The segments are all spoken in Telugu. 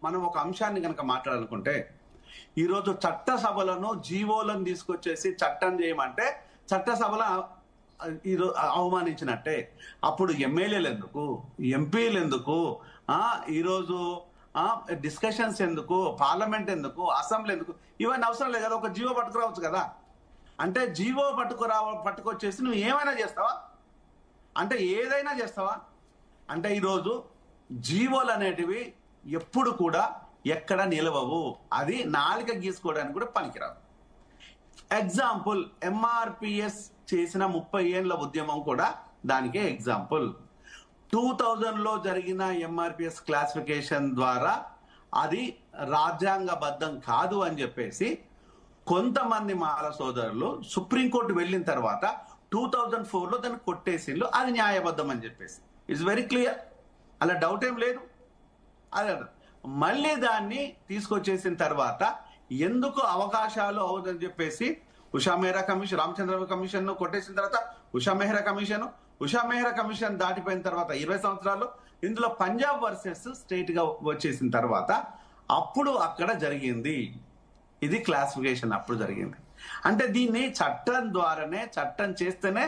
మనం ఒక అంశాన్ని కనుక మాట్లాడాలనుకుంటే, ఈరోజు చట్టసభలను జీవోలను తీసుకొచ్చేసి చట్టం చేయమంటే చట్టసభల ఈరోజు అవమానించినట్టే. అప్పుడు ఎమ్మెల్యేలు ఎందుకు, ఎంపీలు ఎందుకు, ఈరోజు డిస్కషన్స్ ఎందుకు, పార్లమెంట్ ఎందుకు, అసెంబ్లీ ఎందుకు, ఇవన్నీ అవసరం లేదు కదా. ఒక జీవో పట్టుకురావచ్చు కదా. అంటే జీవో పట్టుకొచ్చేసి నువ్వు ఏమైనా చేస్తావా అంటే, ఏదైనా చేస్తావా అంటే, ఈరోజు జీవోలు అనేటివి ఎప్పుడు కూడా ఎక్కడ నిలవవు. అది నాలుక గీసుకోవడానికి కూడా పనికిరాదు. ఎగ్జాంపుల్, ఎంఆర్పిఎస్ చేసిన 30 ఏళ్ల ఉద్యమం కూడా దానికే ఎగ్జాంపుల్. 2000లో జరిగిన ఎంఆర్పిఎస్ క్లాసిఫికేషన్ ద్వారా అది రాజ్యాంగబద్ధం కాదు అని చెప్పేసి కొంతమంది మాల సోదరులు సుప్రీంకోర్టు వెళ్ళిన తర్వాత 2004లో దాన్ని కొట్టేసిండ్రు. అది న్యాయబద్ధం అని చెప్పేసి ఇట్స్ వెరీ క్లియర్, అలా డౌట్ ఏం లేదు. అదే మళ్ళీ దాన్ని తీసుకొచ్చేసిన తర్వాత ఎందుకు అవకాశాలు అవుతుందని చెప్పేసి ఉషా మెహ్రా కమిషన్, రామచంద్ర కమిషన్ కొట్టేసిన తర్వాత ఉషా మెహ్రా కమిషన్ దాటిపోయిన తర్వాత 20 సంవత్సరాలు ఇందులో పంజాబ్ వర్సెస్ స్టేట్ గా వచ్చేసిన తర్వాత అప్పుడు అక్కడ జరిగింది ఇది క్లాసిఫికేషన్. అప్పుడు జరిగింది అంటే దీన్ని చట్టం ద్వారానే, చట్టం చేస్తేనే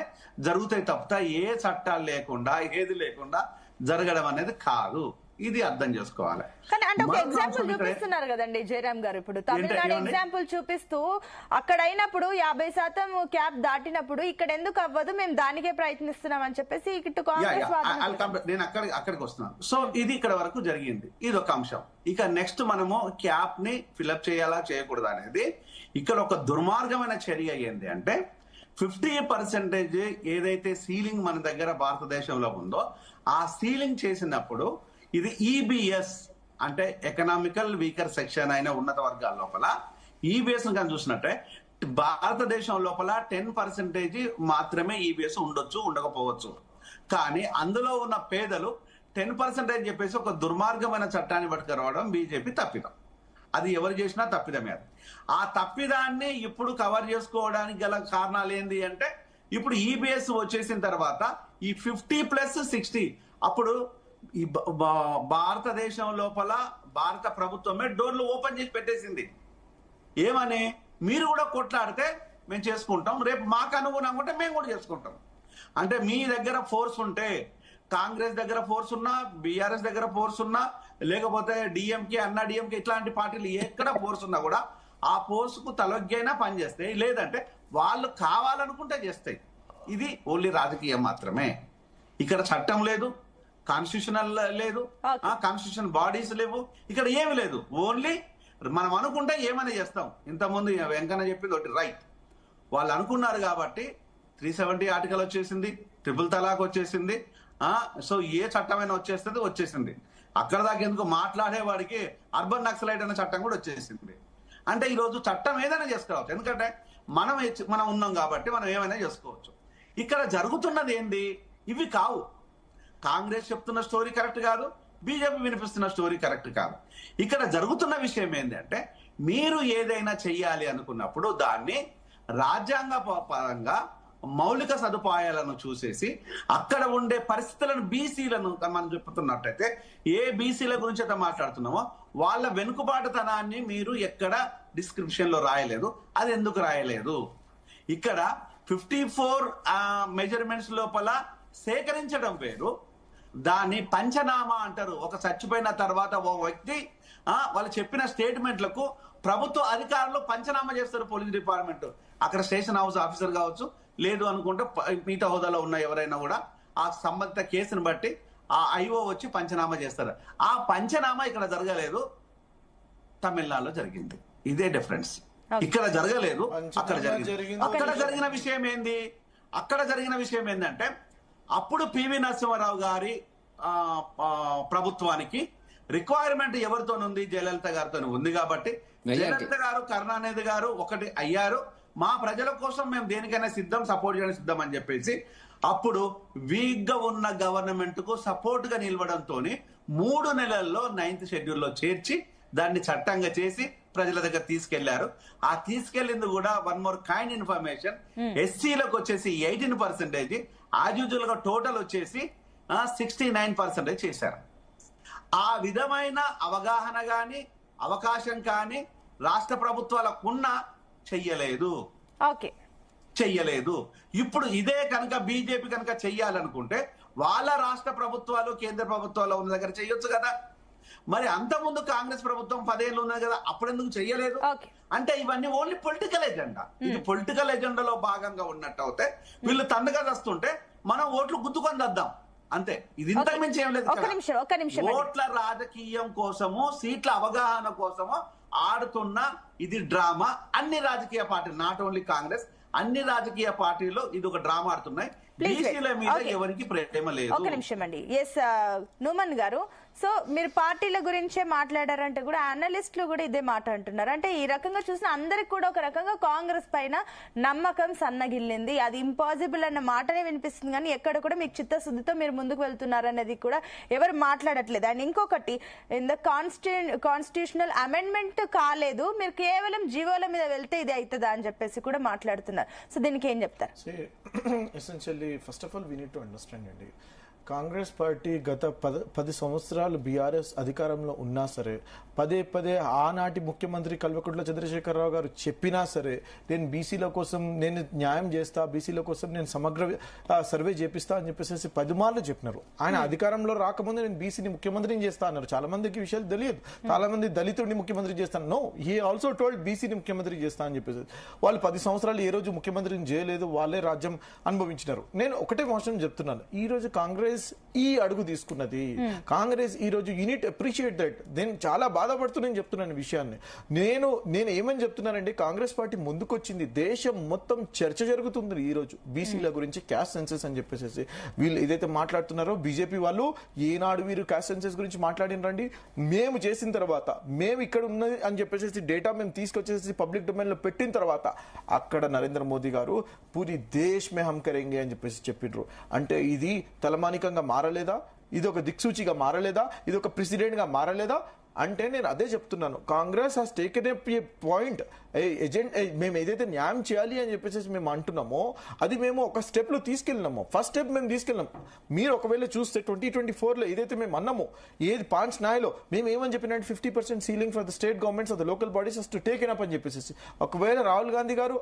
జరుగుతాయి తప్ప ఏ చట్టాలు లేకుండా, ఏది లేకుండా జరగడం అనేది కాదు. ఇది అర్థం చేసుకోవాలి. కానీ అంటే ఒక ఎగ్జాంపుల్ చూపిస్తున్నారు కదండి జయరామ్ గారు. ఇప్పుడు తమిళనాడు ఎగ్జాంపుల్ చూపిస్తూ అక్కడ అయినప్పుడు 50% క్యాప్ దాటినప్పుడు ఇక్కడ ఎందుకు అవ్వదు, మేము దానికే ప్రయత్నిస్తున్నాం అని చెప్పేసి ఇటు కాంగ్రెస్ నేను అక్కడికి వస్తున్నాను. సో ఇది ఇక్కడ వరకు జరిగింది, ఇది ఒక అంశం. ఇక నెక్స్ట్ మనము క్యాప్ ని ఫిల్అప్ చేయాలా చేయకూడదు అనేది ఇక్కడ ఒక దుర్మార్గమైన చర్య అయ్యింది. అంటే 50% ఏదైతే సీలింగ్ మన దగ్గర భారతదేశంలో ఉందో ఆ సీలింగ్ చేసినప్పుడు ఇది ఈబిఎస్ అంటే ఎకనామికల్ వీకర్ సెక్షన్ అయిన ఉన్నత వర్గాల లోపల ఈబిఎస్ కానీ చూసినట్టే భారతదేశం లోపల 10% మాత్రమే ఈబిఎస్ ఉండొచ్చు, ఉండకపోవచ్చు. కానీ అందులో ఉన్న పేదలు 10% చెప్పేసి ఒక దుర్మార్గమైన చట్టాన్ని పట్టుకురావడం బీజేపీ తప్పిదం. అది ఎవరు చేసినా తప్పిదమే. అది ఆ తప్పిదాన్ని ఇప్పుడు కవర్ చేసుకోవడానికి గల కారణాలు ఏంటి అంటే, ఇప్పుడు ఈబిఎస్ వచ్చేసిన తర్వాత ఈ 50+60 అప్పుడు ఈ భారతదేశం లోపల భారత ప్రభుత్వమే డోర్లు ఓపెన్ చేసి పెట్టేసింది. ఏమని, మీరు కూడా కొట్లాడితే మేము చేసుకుంటాం, రేపు మాకు అనుగుణంగా ఉంటే మేము కూడా చేసుకుంటాం. అంటే మీ దగ్గర ఫోర్స్ ఉంటే, కాంగ్రెస్ దగ్గర ఫోర్స్ ఉన్నా, బీఆర్ఎస్ దగ్గర ఫోర్స్ ఉన్నా, లేకపోతే డిఎంకే, అన్నా డిఎంకే ఇట్లాంటి పార్టీలు ఎక్కడ ఫోర్స్ ఉన్నా కూడా ఆ ఫోర్స్ కు తలొగ్గైనా పనిచేస్తాయి, లేదంటే వాళ్ళు కావాలనుకుంటే చేస్తాయి. ఇది ఓన్లీ రాజకీయం మాత్రమే. ఇక్కడ చట్టం లేదు, కాన్స్టిట్యూషనల్ లేదు, కాన్స్టిట్యూషన్ బాడీస్ లేవు, ఇక్కడ ఏమి లేదు. ఓన్లీ మనం అనుకుంటే ఏమైనా చేస్తాం. ఇంతకుముందు వెంకన్న చెప్పింది ఒకటి రైట్. వాళ్ళు అనుకున్నారు కాబట్టి 370 ఆర్టికల్ వచ్చేసింది, ట్రిపుల్ తలాక్ వచ్చేసింది. సో ఏ చట్టమైనా వచ్చేసింది. అక్కడ దాకా ఎందుకు మాట్లాడేవాడికి అర్బన్ నక్సలైట్ అనే చట్టం కూడా వచ్చేసింది. అంటే ఈరోజు చట్టం ఏదైనా చేసుకోవచ్చు, ఎందుకంటే మనం ఉన్నాం కాబట్టి మనం ఏమైనా చేసుకోవచ్చు. ఇక్కడ జరుగుతున్నది ఏంది, ఇవి కావు. కాంగ్రెస్ చెప్తున్న స్టోరీ కరెక్ట్ కాదు, బీజేపీ వినిపిస్తున్న స్టోరీ కరెక్ట్ కాదు. ఇక్కడ జరుగుతున్న విషయం ఏంటంటే, మీరు ఏదైనా చెయ్యాలి అనుకున్నప్పుడు దాన్ని రాజ్యాంగ పరంగా మౌలిక సదుపాయాలను చూసేసి అక్కడ ఉండే పరిస్థితులను, బీసీలను మనం చెప్తున్నట్టయితే ఏ బీసీల గురించి అయితే మాట్లాడుతున్నామో వాళ్ళ వెనుకబాటుతనాన్ని మీరు ఎక్కడ డిస్క్రిప్షన్ లో రాయలేదు. అది ఎందుకు రాయలేదు? ఇక్కడ 54 మెజర్మెంట్స్ లోపల సేకరించడం వేరు, దాన్ని పంచనామా అంటారు. ఒక చచ్చిపోయిన తర్వాత ఓ వ్యక్తి వాళ్ళు చెప్పిన స్టేట్మెంట్లకు ప్రభుత్వ అధికారులు పంచనామా చేస్తారు. పోలీస్ డిపార్ట్మెంట్ అక్కడ స్టేషన్ హౌస్ ఆఫీసర్ కావచ్చు, లేదు అనుకుంటే మిగతా హోదాలో ఉన్న ఎవరైనా కూడా ఆ సంబంధిత కేసును బట్టి ఆ ఐఓ వచ్చి పంచనామా చేస్తారు. ఆ పంచనామా ఇక్కడ జరగలేదు, తమిళనాడులో జరిగింది. ఇదే డిఫరెన్స్. ఇక్కడ జరగలేదు, అక్కడ జరిగింది. అక్కడ జరిగిన విషయం ఏంటంటే, అప్పుడు పివి నరసింహారావు గారి ప్రభుత్వానికి రిక్వైర్మెంట్ ఎవరితోనుంది, జయలలిత గారితో ఉంది. కాబట్టి జయలలిత గారు, కరుణానిధి గారు ఒకటి అయ్యారు, మా ప్రజల కోసం మేము దేనికైనా సిద్ధం, సపోర్ట్ చేయడానికి సిద్ధం అని చెప్పేసి అప్పుడు వీక్ గా ఉన్న గవర్నమెంట్ కు సపోర్ట్ గా నిలవడంతో 3 నెలల్లో 9th షెడ్యూల్లో చేర్చి దాన్ని చట్టంగా చేసి ప్రజల దగ్గర తీసుకెళ్లారు. ఆ తీసుకెళ్లింది కూడా వన్ మోర్ కైండ్ ఇన్ఫర్మేషన్, ఎస్సీలకు వచ్చేసి 18%, యాజ్ యూజువల్ గా టోటల్ వచ్చేసి 69% చేశారు. ఆ విధమైన అవగాహన గాని అవకాశం కానీ రాష్ట్ర ప్రభుత్వాలకున్న చెయ్యలేదు. ఇప్పుడు ఇదే కనుక బీజేపీ కనుక చెయ్యాలనుకుంటే వాళ్ళ రాష్ట్ర ప్రభుత్వాలు కేంద్ర ప్రభుత్వాలు ఉన్న దగ్గర చెయ్యొచ్చు కదా. మరి అంతకుముందు కాంగ్రెస్ ప్రభుత్వం 10 ఏళ్ళు ఉన్నది కదా, అప్పుడెందుకు చెయ్యలేదు? అంటే ఇవన్నీ ఓన్లీ పొలిటికల్ ఎజెండా. ఇది పొలిటికల్ ఎజెండాలో భాగంగా ఉన్నట్టు అవుతే వీళ్ళు తండగా వస్తుంటే మనం ఓట్లు గుద్దుకొని వద్దాం అంతే. ఇది ఇంతకు మించి ఏం లేదు. ఓట్ల రాజకీయం కోసము, సీట్ల అవగాహన కోసము ఆడుతున్న ఇది డ్రామా. అన్ని రాజకీయ పార్టీలు, నాట్ ఓన్లీ కాంగ్రెస్, అన్ని రాజకీయ పార్టీలు ఇది ఒక డ్రామా ఆడుతున్నాయి. బీసీల మీద ఎవరికి ప్రేమ లేదు. ఒక నిమిషం అండి. ఎస్ నూమన్ గారు, సో మీరు పార్టీల గురించే మాట్లాడారంటే కూడా అనలిస్టులు కూడా ఇదే మాట అంటున్నారు. అంటే ఈ రకంగా చూసిన అందరికి కూడా ఒక రకంగా కాంగ్రెస్ పైన నమ్మకం సన్నగిల్లింది, అది ఇంపాసిబుల్ అన్న మాటనే వినిపిస్తుంది. కానీ ఎక్కడ కూడా మీకు చిత్తశుద్ధితో మీరు ముందుకు వెళ్తున్నారు అనేది కూడా ఎవరు మాట్లాడట్లేదు. అండ్ ఇంకొకటి, ఇన్ ద కాన్స్టిట్యూషనల్ అమెండ్మెంట్ కాలేదు, మీరు కేవలం జీవోల మీద వెళ్తే ఇది అవుతుందా అని చెప్పేసి కూడా మాట్లాడుతున్నారు. సో దీనికి ఏం చెప్తారు? Essentially, first of all, we need to understand అండి, కాంగ్రెస్ పార్టీ గత 10 సంవత్సరాలు బీఆర్ఎస్ అధికారంలో ఉన్నా సరే, పదే ఆనాటి ముఖ్యమంత్రి కల్వకుంట్ల చంద్రశేఖరరావు గారు చెప్పినా సరే, నేను బీసీల కోసం నేను న్యాయం చేస్తా, బీసీల కోసం నేను సమగ్ర సర్వే చేపిస్తా అని చెప్పేసి 10 మార్లు చెప్పినారు. ఆయన అధికారంలో రాకముందు నేను బీసీని ముఖ్యమంత్రిని చేస్తా అన్నారు. చాలా మందికి విషయాలు తెలియదు. చాలా మంది దళితుడిని ముఖ్యమంత్రి చేస్తాను, నో, హీ ఆల్సో టోల్డ్ బీసీని ముఖ్యమంత్రి చేస్తా అని చెప్పేసి. వాళ్ళు 10 సంవత్సరాలు ఏ రోజు ముఖ్యమంత్రిని చేయలేదు, వాళ్ళే రాజ్యం అనుభవించినారు. నేను ఒకటే విషయం చెప్తున్నాను, ఈ రోజు కాంగ్రెస్ ఈ అడుగు తీసుకున్నది. కాంగ్రెస్ ఈ రోజు యూనిట్ అప్రిషియేట్ దట్. నేను చాలా బాధపడుతున్నాను చెప్తున్నాను విషయాన్ని. నేను ఏమని చెప్తున్నానండి, కాంగ్రెస్ పార్టీ ముందుకొచ్చింది, దేశం మొత్తం చర్చ జరుగుతుంది ఈ రోజు బీసీల గురించి, క్యాస్ట్ సెన్సెస్ అని చెప్పేసి. వీళ్ళు ఏదైతే మాట్లాడుతున్నారో బీజేపీ వాళ్ళు, ఏనాడు వీరు క్యాస్ట్ సెన్సెస్ గురించి మాట్లాడినండి, మేము చేసిన తర్వాత, మేము ఇక్కడ ఉన్నది అని చెప్పేసి డేటా మేము తీసుకొచ్చేసి పబ్లిక్ డొమైన్ లో పెట్టిన తర్వాత అక్కడ నరేంద్ర మోదీ గారు పూరి దేశ్ మే హమ్ కరేంగే అని చెప్పేసి చెప్పిండ్రు. అంటే ఇది తలమానికంగా మారలేదా? ఇది ఒక దిక్సూచిగా మారలేదా? ఇది ఒక ప్రెసిడెంట్ గా మారలేదా? అంటే నేను అదే చెప్తున్నాను, Congress has taken a point, మేము ఏదైతే న్యాయం చేయాలి అని చెప్పేసి మేము అంటున్నామో అది మేము ఒక స్టెప్ లో తీసుకెళ్ళినామో, ఫస్ట్ స్టెప్ మేము తీసుకెళ్ళాం. మీరు ఒకవేళ చూస్తే 2024లో ఏదైతే మేము అన్నామో, ఏది 5 న్యాయలో మేము ఏమని చెప్పినట్టు 50% ceiling for the state governments of the local bodies to taken up అని చెప్పేసి. ఒకవేళ రాహుల్ గాంధీ గారు